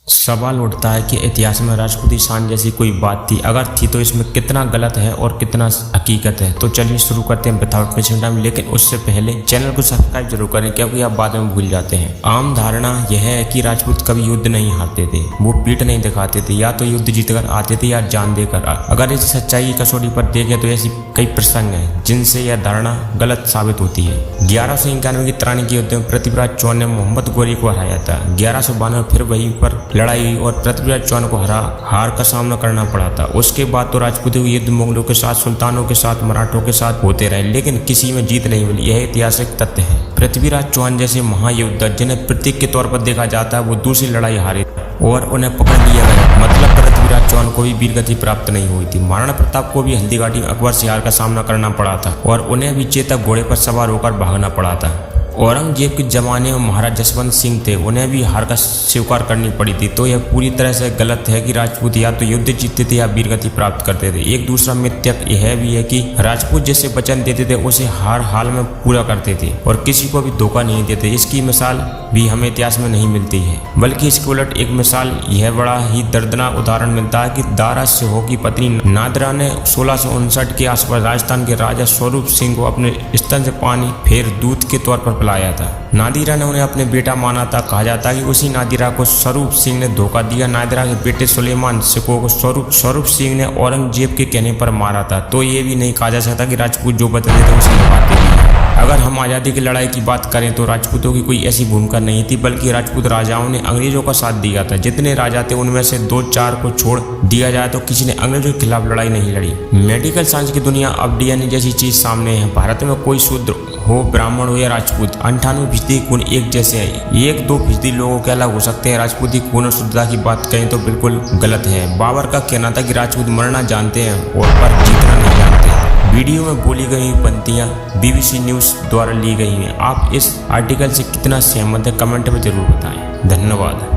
सवाल उठता है कि इतिहास में राजपूती शान जैसी कोई बात थी, अगर थी तो इसमें कितना गलत है और कितना हकीकत है। तो चलिए शुरू करते हैं विदाउट वेस्टिंग टाइम। लेकिन उससे पहले चैनल को सब्सक्राइब जरूर करें, क्योंकि आप बाद में भूल जाते हैं। आम धारणा यह है कि राजपूत कभी युद्ध नहीं हारते थे, वो पीठ नहीं दिखाते थे, या तो युद्ध जीतकर आते थे या जान देकर। अगर इस सच्चाई की कसौटी पर देखें तो ऐसी कई प्रसंग हैं जिनसे यह धारणा गलत साबित होती है। 1191 की त्राणी के युद्ध में पृथ्वीराज चौहान ने मोहम्मद गोरी को हराया था। 1192 फिर वहीं पर लड़ाई हुई और पृथ्वीराज चौहान को हार का सामना करना पड़ा था। उसके बाद तो राजपूतों के युद्ध मुगलों के साथ, सुल्तानों के साथ, मराठों के साथ होते रहे, लेकिन किसी में जीत नहीं मिली। यह ऐतिहासिक तथ्य है। पृथ्वीराज चौहान जैसे महायोद्धा जिन्हें प्रतीक के तौर पर देखा जाता है, वो दूसरी लड़ाई हारे और उन्हें पकड़ लिया गया। मतलब पृथ्वीराज चौहान को भी वीरगति प्राप्त नहीं हुई थी। महाराणा प्रताप को भी हल्दीघाटी में अकबर से हार का सामना करना पड़ा था और उन्हें भी चेतक घोड़े पर सवार होकर भागना पड़ा था। औरंगजेब के जमाने में महाराज जसवंत सिंह थे, उन्हें भी हार का स्वीकार करनी पड़ी थी। तो यह पूरी तरह से गलत है कि राजपूत या तो युद्ध जीतते थे या वीरगति प्राप्त करते थे। एक दूसरा मिथ्या यह भी है कि राजपूत जैसे वचन देते थे उसे हर हाल में पूरा करते थे और किसी को भी धोखा नहीं देते। इसकी मिसाल भी हमें इतिहास में नहीं मिलती है, बल्कि इसके उलट एक मिसाल यह बड़ा ही दर्दनाक उदाहरण मिलता है कि दारा सिंह की पत्नी नादिरा ने 1659 के आसपास राजस्थान के राजा स्वरूप सिंह को अपने स्तन से पानी फेर दूध के तौर पर पिलाया था। नादिरा ने उन्हें अपने बेटा माना था। कहा जाता है कि उसी नादिरा को स्वरूप सिंह ने धोखा दिया। नादिरा के बेटे सुलेमान सिकोह को स्वरूप सिंह ने औरंगजेब के कहने पर मारा था। तो ये भी नहीं कहा जा सकता कि राजपूत जो बताते थे उसे निभाते थे। अगर हम आज़ादी की लड़ाई की बात करें तो राजपूतों की कोई ऐसी भूमिका नहीं थी, बल्कि राजपूत राजाओं ने अंग्रेजों का साथ दिया था। जितने राजा थे उनमें से 2-4 को छोड़ दिया जाए तो किसी ने अंग्रेजों के खिलाफ लड़ाई नहीं लड़ी। मेडिकल साइंस की दुनिया अब डीएनए जैसी चीज सामने है। भारत में कोई शूद्र हो, ब्राह्मण हो या राजपूत, 98% खून एक जैसे हैं। 1-2% लोगों के अलग हो सकते हैं। राजपूती खून और शुद्धता की बात करें तो बिल्कुल गलत है। बाबर का कहना था कि राजपूत मरना जानते हैं और पर जीतना नहीं जानते। वीडियो में बोली गई पंक्तियां BBC न्यूज़ द्वारा ली गई हैं। आप इस आर्टिकल से कितना सहमत है कमेंट में जरूर बताएं। धन्यवाद।